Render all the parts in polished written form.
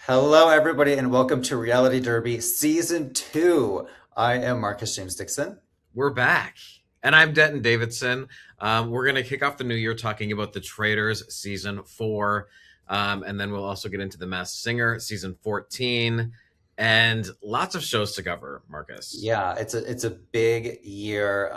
Hello, everybody, and welcome to Reality Derby Season 2. I am Marcus James Dixon. We're back. And I'm Denton Davidson. We're going to kick off the new year talking about The Traitors Season 4. And then we'll also get into The Masked Singer Season 14. And lots of shows to cover, Marcus. Yeah, it's a big year.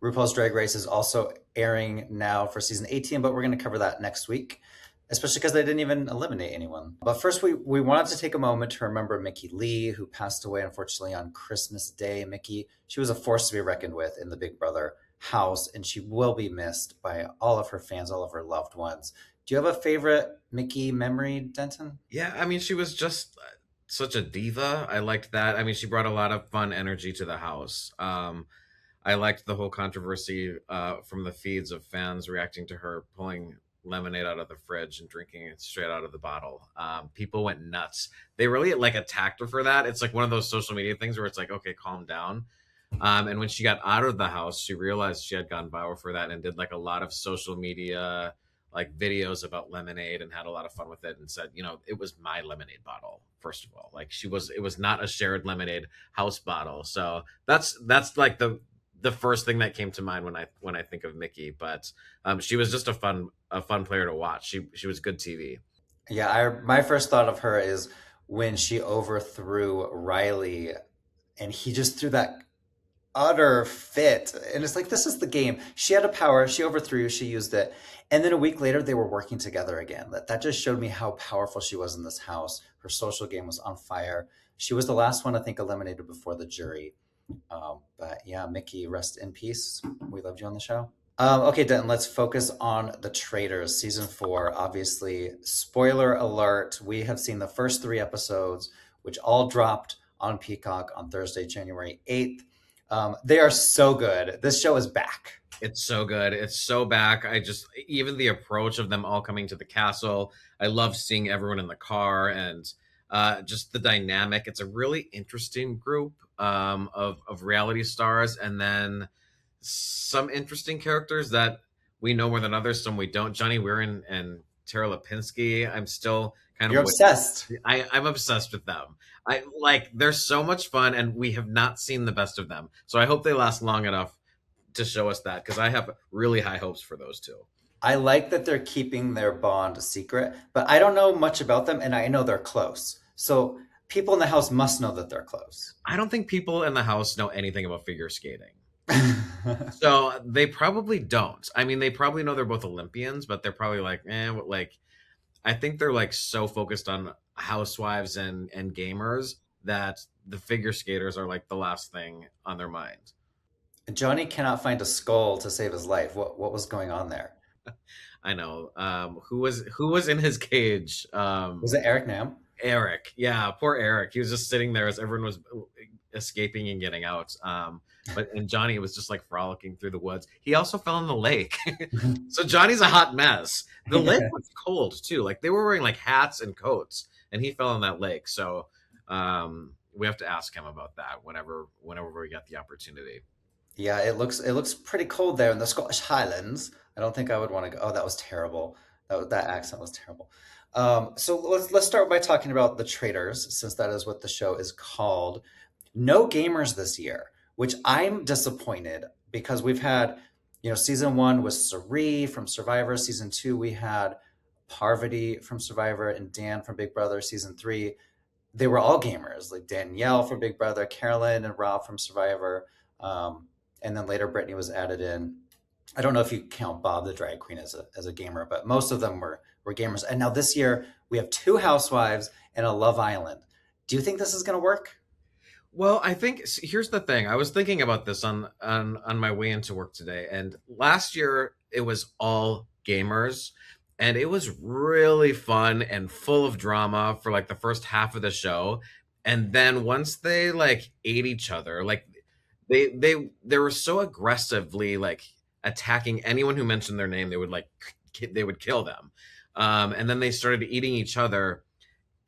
RuPaul's Drag Race is also airing now for Season 18, but we're going to cover that next week, especially because they didn't even eliminate anyone. But first, we wanted to take a moment to remember Mickey Lee, who passed away, unfortunately, on Christmas Day. Mickey, she was a force to be reckoned with in the Big Brother house, and she will be missed by all of her fans, all of her loved ones. Do you have a favorite Mickey memory, Denton? Yeah, I mean, she was just such a diva. I liked that. I mean, she brought a lot of fun energy to the house. I liked the whole controversy from the feeds of fans reacting to her pulling lemonade out of the fridge and drinking it straight out of the bottle. People went nuts. They really like attacked her for that. It's like one of those social media things where it's like, okay, calm down. And when she got out of the house, she realized she had gone viral for that and did like a lot of social media like videos about lemonade and had a lot of fun with it and said, it was my lemonade bottle, first of all. Like it was not a shared lemonade house bottle. So that's like the first thing that came to mind when I think of Mickey. But she was just a fun player to watch. She was good TV. Yeah, my first thought of her is when she overthrew Riley and he just threw that utter fit. And it's like, this is the game. She had a power, she overthrew, she used it. And then a week later, they were working together again. That just showed me how powerful she was in this house. Her social game was on fire. She was the last one, I think, eliminated before the jury. But yeah, Mickey, rest in peace. We loved you on the show. Okay, Denton, let's focus on The Traitors, season 4. Obviously, spoiler alert, we have seen the first 3 episodes, which all dropped on Peacock on Thursday, January 8th. They are so good. This show is back. It's so good. It's so back. Even the approach of them all coming to the castle. I love seeing everyone in the car and just the dynamic. It's a really interesting group of reality stars, and then some interesting characters that we know more than others, some we don't. Johnny Weir and Tara Lipinski. I'm still kind You're of obsessed. I'm obsessed with them. I like they're so much fun, and we have not seen the best of them. So I hope they last long enough to show us that because I have really high hopes for those two. I like that they're keeping their bond secret, but I don't know much about them, and I know they're close. So people in the house must know that they're close. I don't think people in the house know anything about figure skating. So they probably don't. I mean, they probably know they're both Olympians, but they're probably like, like I think they're like so focused on housewives and gamers that the figure skaters are like the last thing on their mind. Johnny cannot find a skull to save his life. What was going on there? I know. Who was in his cage? Was it Eric Nam? Eric. Yeah, poor Eric. He was just sitting there as everyone was escaping and getting out. And Johnny was just like frolicking through the woods. He also fell in the lake. So Johnny's a hot mess. The lake Yeah. was cold too. Like they were wearing like hats and coats, and he fell in that lake. So we have to ask him about that whenever we get the opportunity. Yeah, it looks pretty cold there in the Scottish Highlands. I don't think I would want to go. Oh, that was terrible. That accent was terrible. So let's start by talking about The Traitors, since that is what the show is called. No gamers this year, which I'm disappointed because we've had, season 1 was Sari from Survivor. Season 2, we had Parvati from Survivor and Dan from Big Brother. Season 3, they were all gamers, like Danielle from Big Brother, Carolyn and Rob from Survivor. And then later Brittany was added in. I don't know if you count Bob the drag queen as a gamer, but most of them were gamers. And now this year we have 2 housewives and a Love Island. Do you think this is going to work? Well, I think here's the thing. I was thinking about this on my way into work today, and last year it was all gamers, and it was really fun and full of drama for like the first half of the show, and then once they like ate each other, like they were so aggressively like attacking anyone who mentioned their name, they would like they would kill them, and then they started eating each other.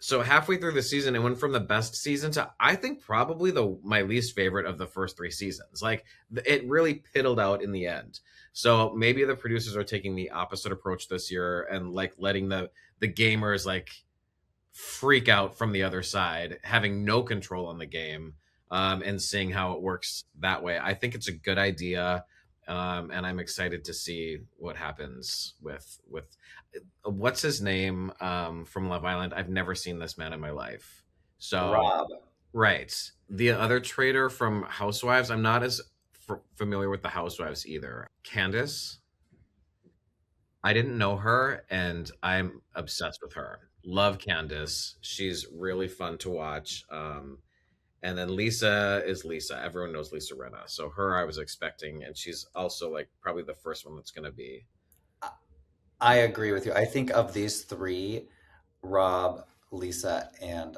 So halfway through the season, it went from the best season to I think probably the my least favorite of the first 3 seasons. Like it really piddled out in the end. So maybe the producers are taking the opposite approach this year and like letting the gamers like freak out from the other side, having no control on the game, and seeing how it works that way. I think it's a good idea, and I'm excited to see what happens with what's his name from Love Island. I've never seen this man in my life. So Rob. right, the other traitor from Housewives. I'm not as familiar with the Housewives either. Candace. I didn't know her, and I'm obsessed with her. Love Candace. She's really fun to watch. And then Lisa is Lisa. Everyone knows Lisa Renna. So her I was expecting, and she's also like probably the first one that's gonna be. I agree with you. I think of these three, Rob, Lisa, and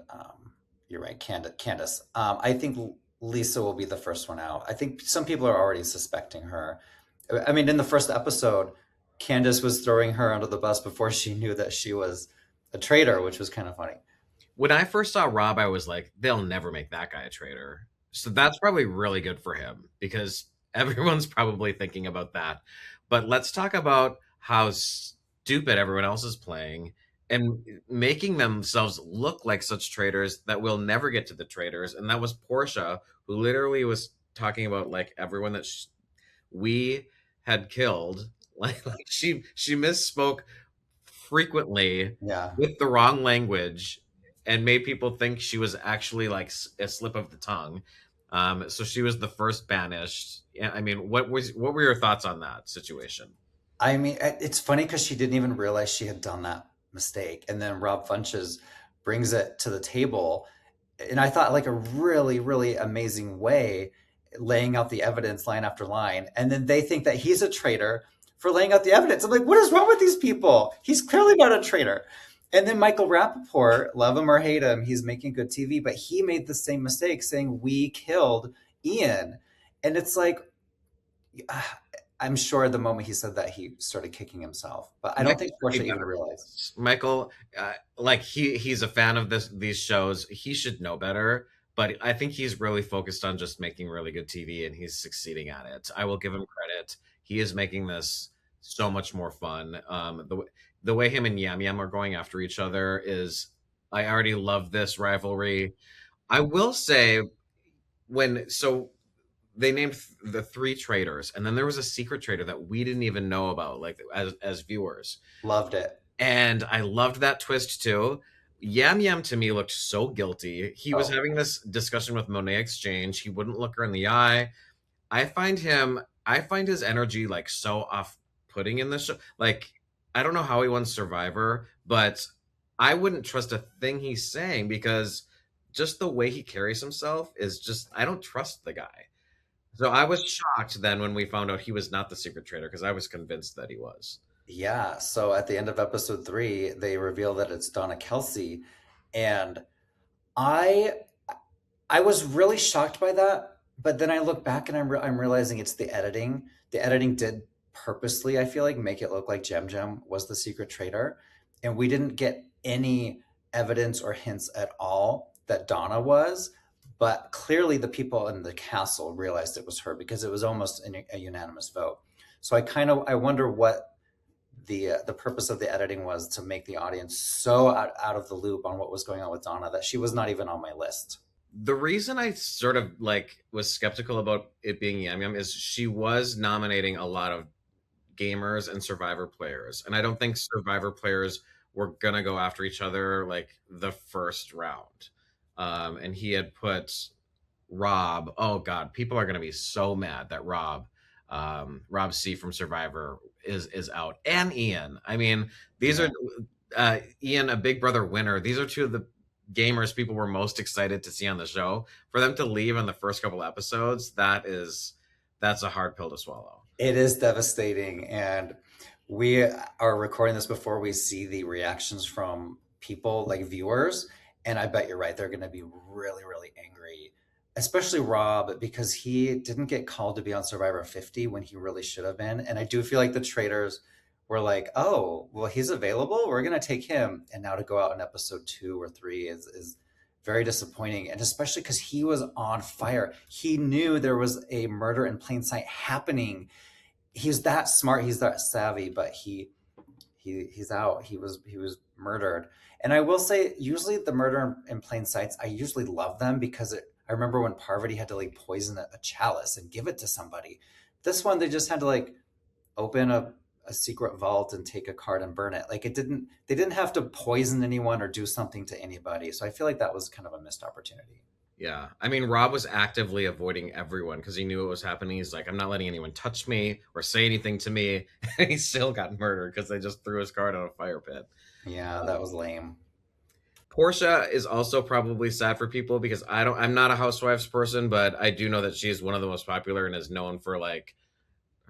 you're right, Candace. I think Lisa will be the first one out. I think some people are already suspecting her. I mean, in the first episode, Candace was throwing her under the bus before she knew that she was a traitor, which was kind of funny. When I first saw Rob, I was like, they'll never make that guy a traitor. So that's probably really good for him because everyone's probably thinking about that. But let's talk about how stupid everyone else is playing and making themselves look like such traitors that will never get to the traitors. And that was Portia, who literally was talking about like everyone that we had killed. Like she misspoke frequently Yeah. with the wrong language and made people think she was actually like a slip of the tongue. So she was the first banished. Yeah, I mean, what were your thoughts on that situation? I mean, it's funny because she didn't even realize she had done that mistake. And then Rob Funches brings it to the table. And I thought, like, a really, really amazing way, laying out the evidence line after line. And then they think that he's a traitor for laying out the evidence. I'm like, what is wrong with these people? He's clearly not a traitor. And then Michael Rappaport, love him or hate him, he's making good TV, but he made the same mistake saying, we killed Ian. And it's like, I'm sure the moment he said that, he started kicking himself. But I don't Michael think should be Portia even better. realized. Michael, like he's a fan of these shows. He should know better. But I think he's really focused on just making really good TV, and he's succeeding at it. I will give him credit. He is making this so much more fun. The way him and Yam Yam are going after each other is, I already love this rivalry. I will say when so they named the three traitors, and then there was a secret traitor that we didn't even know about, like as viewers. Loved it. And I loved that twist too. Yam Yam to me looked so guilty. He was Oh, having this discussion with Monet Exchange. He wouldn't look her in the eye. I find his energy like so off putting in this show. Like, I don't know how he won Survivor, but I wouldn't trust a thing he's saying because just the way he carries himself is just, I don't trust the guy. So I was shocked then when we found out he was not the secret traitor because I was convinced that he was. yeah. So at the end of episode three, they reveal that it's Donna Kelsey. And I I was really shocked by that, but then I look back and I'm realizing it's the editing. The editing did purposely, I feel like, make it look like Jem Jem was the secret traitor, and we didn't get any evidence or hints at all that Donna was. But clearly, the people in the castle realized it was her because it was almost a unanimous vote. So I wonder what the purpose of the editing was to make the audience so out of the loop on what was going on with Donna that she was not even on my list. The reason I sort of like was skeptical about it being Yam Yam is she was nominating a lot of gamers and Survivor players, and I don't think Survivor players were gonna go after each other like the first round. And he had put Rob. Oh God, people are gonna be so mad that Rob C from Survivor is out, and Ian. I mean, these are Yeah. Ian, a Big Brother winner. These are two of the gamers people were most excited to see on the show. For them to leave in the first couple episodes, that's a hard pill to swallow. It is devastating. And we are recording this before we see the reactions from people, like viewers. And I bet you're right. They're going to be really, really angry, especially Rob, because he didn't get called to be on Survivor 50 when he really should have been. And I do feel like the traders were like, oh, well, he's available. We're going to take him. And now to go out in episode two or three is very disappointing. And especially because he was on fire. He knew there was a murder in plain sight happening. He's that smart, he's that savvy, but he's out. He was murdered. And I will say, usually the murder in plain sights, I usually love them because I remember when Parvati had to like poison a chalice and give it to somebody. This one, they just had to like open a secret vault and take a card and burn it. Like they didn't have to poison anyone or do something to anybody. So I feel like that was kind of a missed opportunity. Yeah. I mean, Rob was actively avoiding everyone because he knew what was happening. He's like, I'm not letting anyone touch me or say anything to me. And he still got murdered because they just threw his card on a fire pit. Yeah, that was lame. Portia is also probably sad for people because I'm not a housewives person, but I do know that she's one of the most popular and is known for like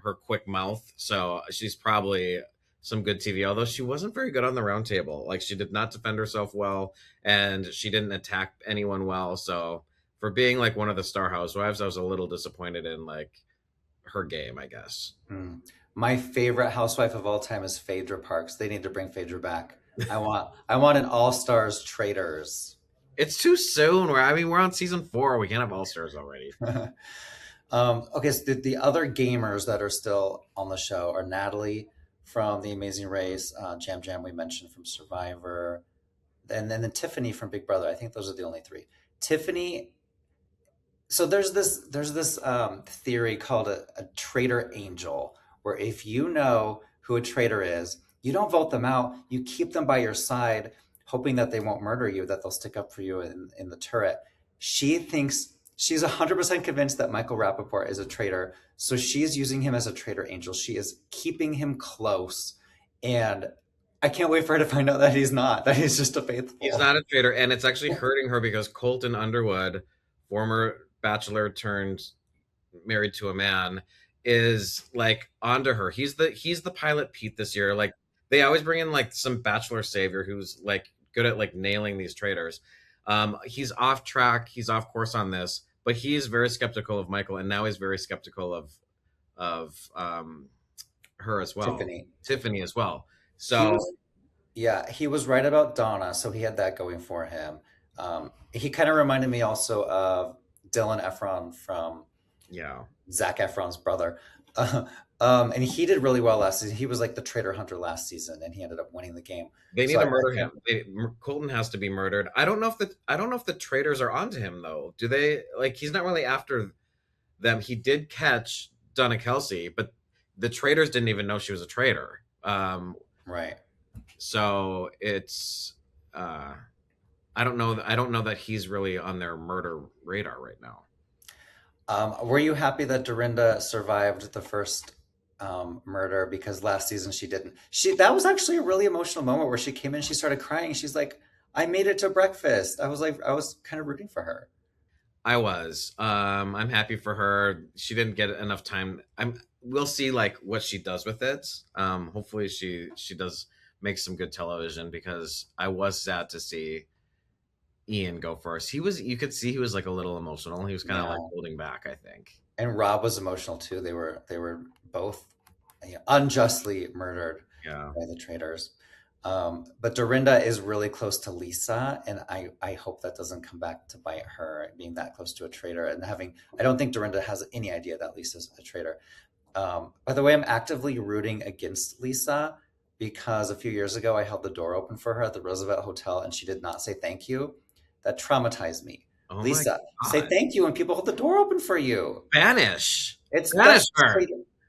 her quick mouth. So she's probably some good TV, although she wasn't very good on the round table. Like she did not defend herself well and she didn't attack anyone well. So for being like one of the star housewives, I was a little disappointed in like her game, I guess. Mm. My favorite housewife of all time is Phaedra Parks. They need to bring Phaedra back. I want an All Stars Traitors. It's too soon. We're on season 4. We can't have all stars already. Okay, so the other gamers that are still on the show are Natalie from The Amazing Race, Jam Jam we mentioned from Survivor, and then Tiffany from Big Brother. I think those are the only three. Tiffany, so there's this theory called a traitor angel, where if you know who a traitor is, you don't vote them out. You keep them by your side, hoping that they won't murder you, that they'll stick up for you in the turret. She thinks she's 100% convinced that Michael Rappaport is a traitor, so she's using him as a traitor angel. She is keeping him close, and I can't wait for her to find out that he's not. That he's just a He's faithful. not a traitor, and it's actually hurting her because Colton Underwood, former bachelor turned married to a man, is like onto her. He's the pilot Pete this year. Like they always bring in like some bachelor savior who's like good at like nailing these traitors. He's off track. He's off course on this, but he's very skeptical of Michael, and now he's very skeptical of her as well, Tiffany. Tiffany as well. He So was Yeah, he was right about Donna, so he had that going for him. He kind of reminded me also of Dylan Efron from yeah, Zac Efron's brother. And he did really well last season. He was like the traitor hunter last season, and he ended up winning the game. they need So to I murder can't. him. Colton has to be murdered. I don't know if the traitors are onto him though. Do they like? He's not really after them. He did catch Donna Kelsey, but the traitors didn't even know she was a traitor. Right. So it's uh, I don't know. I don't know that he's really on their murder radar right now. Were you happy that Dorinda survived the first murder? Because last season she didn't. That was actually a really emotional moment where she came in, she started crying. She's like, "I made it to breakfast." I was kind of rooting for her. I was. I'm happy for her. She didn't get enough time. We'll see like what she does with it. Hopefully she does make some good television because I was sad to see Ian go first. You could see he was like a little emotional. He was kind of like Yeah. holding back, I think. And Rob was emotional too. They were both unjustly murdered Yeah. by the traitors. But Dorinda is really close to Lisa, and I hope that doesn't come back to bite her being that close to a traitor and having. I don't think Dorinda has any idea that Lisa's a traitor. By the way, I'm actively rooting against Lisa because a few years ago I held the door open for her at the Roosevelt Hotel and she did not say thank you. That traumatized me. Oh my Lisa, say god. thank you when people hold the door open for you. Banish. Banish That's her.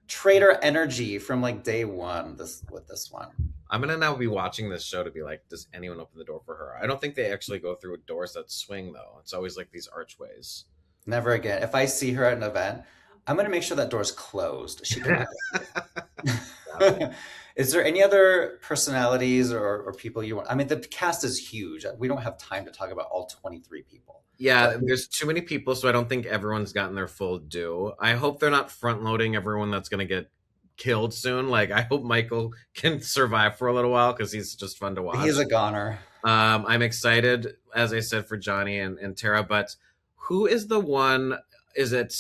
traitor energy from like day one. This one. I'm gonna now be watching this show to be like, does anyone open the door for her? I don't think they actually go through doors that swing though. It's always like these archways. Never again. If I see her at an event, I'm going to make sure that door's closed. She cannot Got it. go. Is there any other personalities or people you want? I mean, the cast is huge. We don't have time to talk about all 23 people. Yeah, But there's too many people, so I don't think everyone's gotten their full due. I hope they're not front loading everyone that's gonna get killed soon. Like I hope Michael can survive for a little while because he's just fun to he's watch. a goner. I'm excited, as I said, for Johnny and Tara, but who is the one? Is it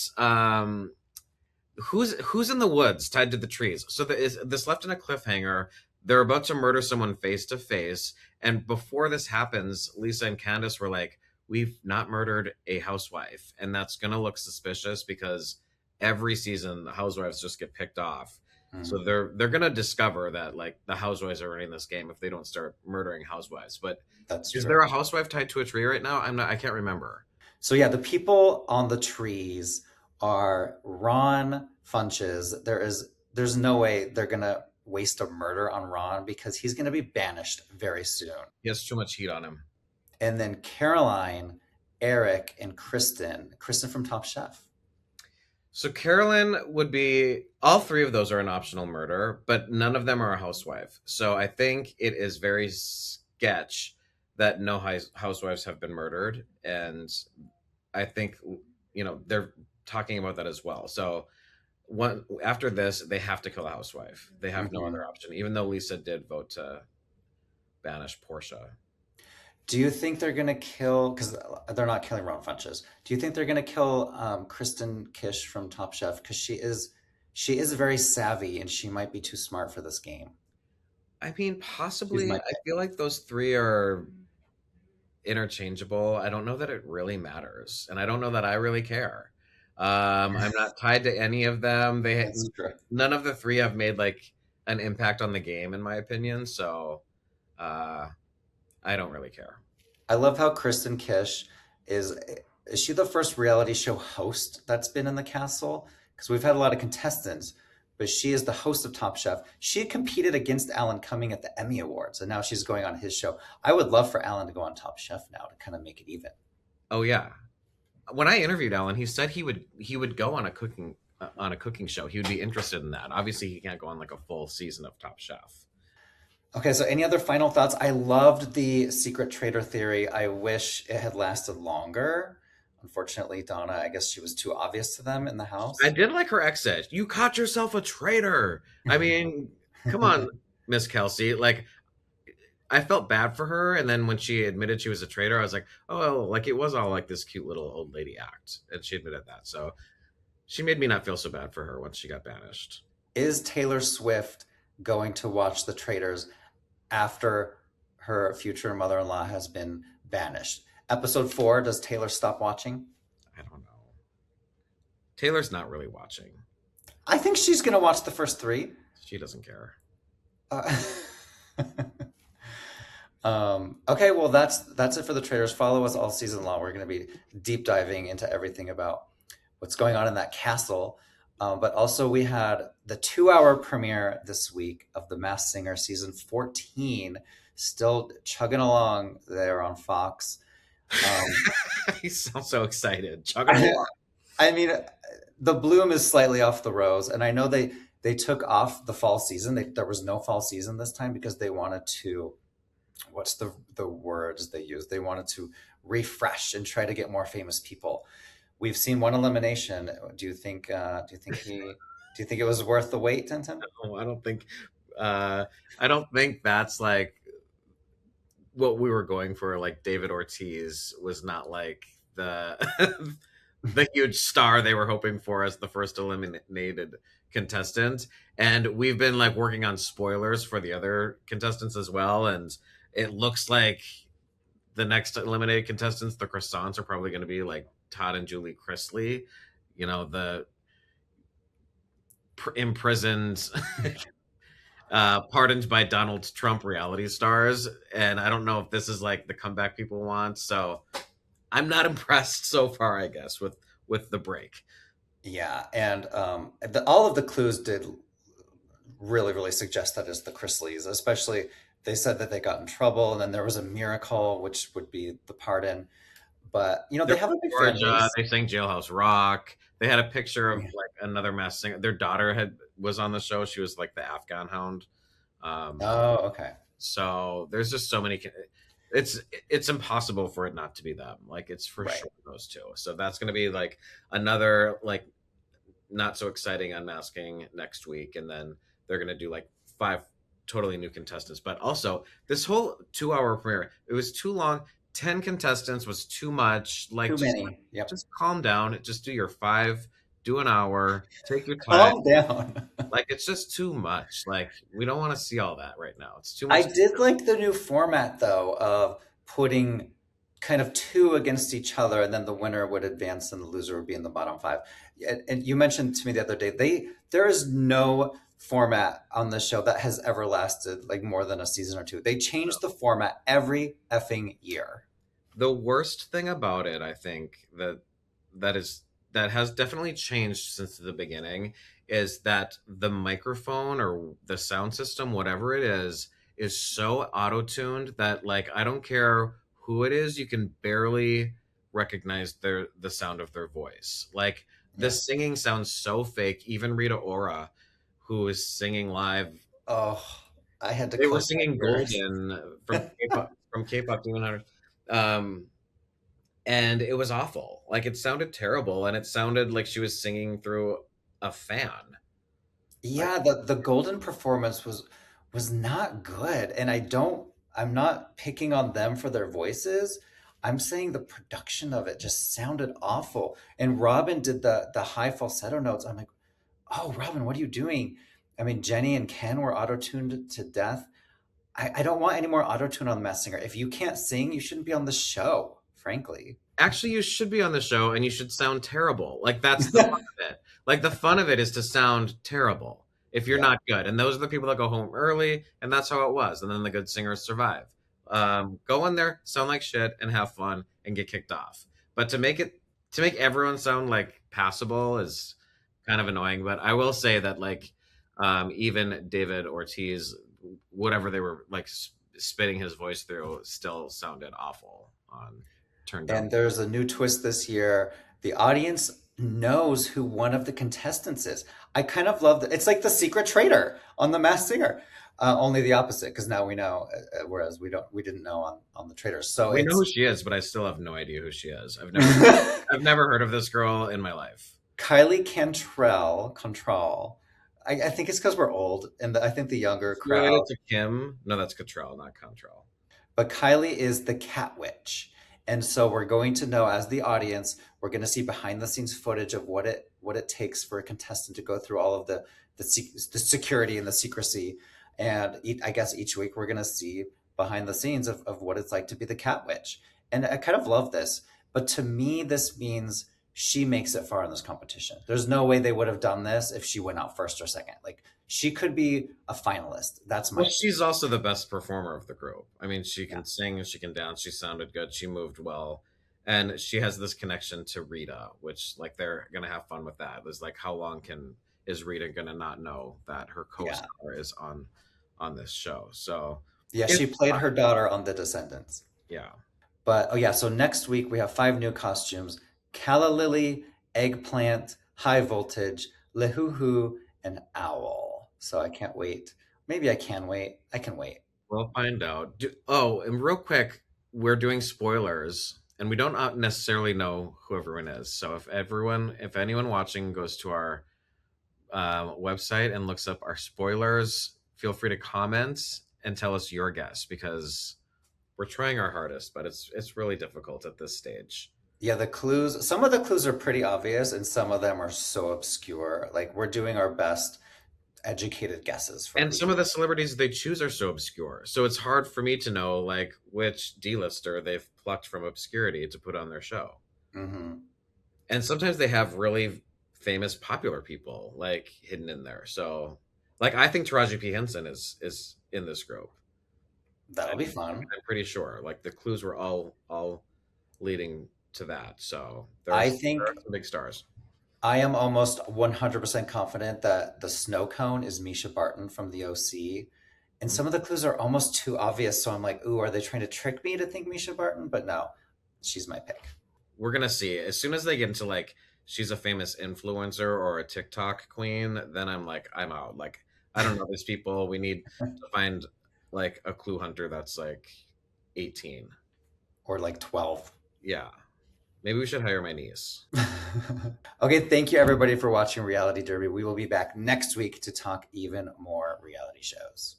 who's in the woods tied to the trees? So is this left in a cliffhanger? They're about to murder someone face to face, and before this happens, Lisa and Candace were like, "We've not murdered a housewife," and that's gonna look suspicious because every season the housewives just get picked off. So Mm, they're gonna discover that like the housewives are running this game if they don't start murdering housewives. But that's is there true. a housewife tied to a tree right now? I can't remember. So yeah, the people on the trees are Ron Funches. There's no way they're gonna waste a murder on Ron because he's gonna be banished very soon. He has too much heat on him. And then Caroline, Eric, and Kristen. Kristen from Top Chef. So Carolyn would be all three of those are an optional murder, but none of them are a housewife. So I think it is very sketch that no housewives have been murdered, and I think they're talking about that as well. So one after this, they have to kill a housewife. They have no Hmm. other option, even though Lisa did vote to banish Portia. Do you think they're gonna kill? Because they're not killing Ron Funches. Do you think they're gonna kill Kristen Kish from Top Chef? Because she is very savvy and she might be too smart for this game. I mean, She's possibly. my I pick. feel like those three are interchangeable. I don't know that it really matters, and I don't know that I really care. I'm not tied to any of them. That's true. None of the three have made like an impact on the game, in my opinion. So uh, I don't really care. I love how Kristen Kish is is she the first reality show host that's been in the castle? Because we've had a lot of contestants, but she is the host of Top Chef. She competed against Alan Cumming at the Emmy Awards, and now she's going on his show. I would love for Alan to go on Top Chef now to kind of make it even. Oh yeah, when I interviewed Alan, he said he would go on a cooking show. He would be interested in that. Obviously, he can't go on like a full season of Top Chef. Okay, so any other final thoughts? I loved the secret traitor theory. I wish it had lasted longer. Unfortunately, Donna, I guess she was too obvious to them in the I house. did like her exit. You caught yourself a traitor. I mean, come on, Miss Kelsey. Like, I felt bad for her, and then when she admitted she was a traitor, I was like, oh, like it was all like this cute little old lady act, and she admitted that. So she made me not feel so bad for her once she got banished. Is Taylor Swift going to watch The Traitors after her future mother-in-law has been banished? Episode 4, does Taylor stop watching? I don't know. Taylor's not really watching. I think she's going to watch the first 3. She doesn't care. Uh, okay, well that's it for The Traitors. Follow us all season long. We're going to be deep diving into everything about what's going on in that castle. But also, we had the 2-hour premiere this week of The Masked Singer season 14, still chugging along there on Fox. Um, He sounds so excited. Chugging I, along. I mean, the bloom is slightly off the rose, and I know they took off the fall season. There was no fall season this time because they wanted to. What's the words they used? They wanted to refresh and try to get more famous people. We've seen one elimination. Do you think it was worth the wait, Tintin? No, uh I don't think that's like what we were going for. Like David Ortiz was not like the the huge star they were hoping for as the first eliminated contestant. And we've been like working on spoilers for the other contestants as well. And it looks like the next eliminated contestants, the Croissants, are probably going to be like Todd and Julie Chrisley, the imprisoned, pardoned by Donald Trump reality stars. And I don't know if this is like the comeback people want. So I'm not impressed so far, I guess, with the break. Yeah, and all of the clues did really, really suggest that it's the Chrisleys. Especially, they said that they got in trouble, and then there was a miracle, which would be the pardon. But They're they have a big from fan Georgia. base. They sang Jailhouse Rock. They had a picture of Yeah. like another mass singer. Their daughter had was on the show. She was like the Afghan hound. Um, Oh, okay. so there's just so many. It's it's impossible for it not to be them. Like it's for Right. sure those two. So that's going to be like another like not so exciting unmasking next week, and then they're going to do like 5 totally new contestants. But also this whole 2 hour premiere, it was too long. 10 contestants was too much. Like Too many. Yep. just calm down. Just do your 5. Do an hour. Take your time. Calm down. Like it's just too much. Like we don't want to see all that right now. It's too I much. did like the new format though of putting kind of two against each other, and then the winner would advance and the loser would be in the bottom five. And you mentioned to me the other day, there is no format on the show that has ever lasted like more than a season or two. They change the format every effing year. The worst thing about it, I think, that is that has definitely changed since the beginning is that the microphone or the sound system, whatever it is so auto-tuned that like I don't care who it is, you can barely recognize the sound of their voice. Like the Yeah. singing sounds so fake. Even Rita Ora, who is singing live, Oh, I had to they were close my singing ears. Golden from K-pop Demon Hunters. Um, and it was awful. Like it sounded terrible, and it sounded like she was singing through a fan. Like, Yeah, the golden performance was not good. And I'm not picking on them for their voices. I'm saying the production of it just sounded awful. And Robin did the high falsetto notes. I'm like, "Oh, Robin, what are you doing?" I mean, Jenny and Ken were auto-tuned to death. I don't want any more auto-tune on The Masked Singer. If you can't sing, you shouldn't be on the show, frankly. actually, you should be on the show, and you should sound terrible. Like that's the fun of it. Like the fun of it is to sound terrible if you're Yeah. not good. And those are the people that go home early, and that's how it was. And then the good singers survive. Go in there, sound like shit, and have fun, and get kicked off. But to make everyone sound like passable is kind of annoying. But I will say that like even David Ortiz, whatever they were like spitting his voice through, still sounded awful on Turn Down. And there's a new twist this year. The audience knows who one of the contestants is. I kind of love that. It's like the secret traitor on The Masked Singer, only the opposite because now we know, whereas we didn't know on the traitors. So We know who it's she is, but I still have no idea who she is. I've never heard of this girl in my life. Kylie Cantrell. I think it's because we're old, and I think the younger Is she related crowd. to Kim? No, that's Cottrell, not Contrell. But Kylie is the cat witch. And so we're going to know as the audience, we're going to see behind the scenes footage of what it takes for a contestant to go through all of the security and the secrecy. And I guess each week we're going to see behind the scenes of what it's like to be the cat witch. And I kind of love this. But to me, this means she makes it far in this competition. There's no way they would have done this if she went out first or second. Like she could be a finalist. That's Well, my she's also the best performer of the group. I mean, she yeah. can sing, she can dance, she sounded good, she moved well. And she has this connection to Rita, which like they're gonna have fun with that. There's like how long can is Rita gonna not know that her Yeah. co-star is on this show? So Yeah, it's she played fun. her daughter on The Descendants. Yeah. But oh yeah, so next week we have five new costumes: Calla Lily, Eggplant, High Voltage, Lehuhu, and Owl. So I can't wait. Maybe I can wait. I can wait. We'll find out. Oh, and real quick, we're doing spoilers, and we don't necessarily know who everyone is. So if anyone watching goes to our website and looks up our spoilers, feel free to comment and tell us your guess because we're trying our hardest, but it's really difficult at this stage. Yeah, the clues, some of the clues are pretty obvious and some of them are so obscure. Like we're doing our best educated guesses for And who. some of the celebrities they choose are so obscure, so it's hard for me to know like which D-lister they've plucked from obscurity to put on their show. Hmm. And sometimes they have really famous popular people like hidden in there. So like I think Taraji P Henson is in this group. That'll be fun. I'm pretty sure like the clues were all leading to that. So I there think are some big stars. I am almost 100% confident that the snow cone is Misha Barton from the OC. And some of the clues are almost too obvious. So I'm like, ooh, are they trying to trick me to think Misha Barton? But no, she's my pick. We're gonna see as soon as they get into like she's a famous influencer or a TikTok queen, then I'm like I'm out. Like I don't know these people. We need to find like a clue hunter that's like 18. Or like 12. Yeah. Maybe we should hire my niece. Okay, thank you everybody for watching Reality Derby. We will be back next week to talk even more reality shows.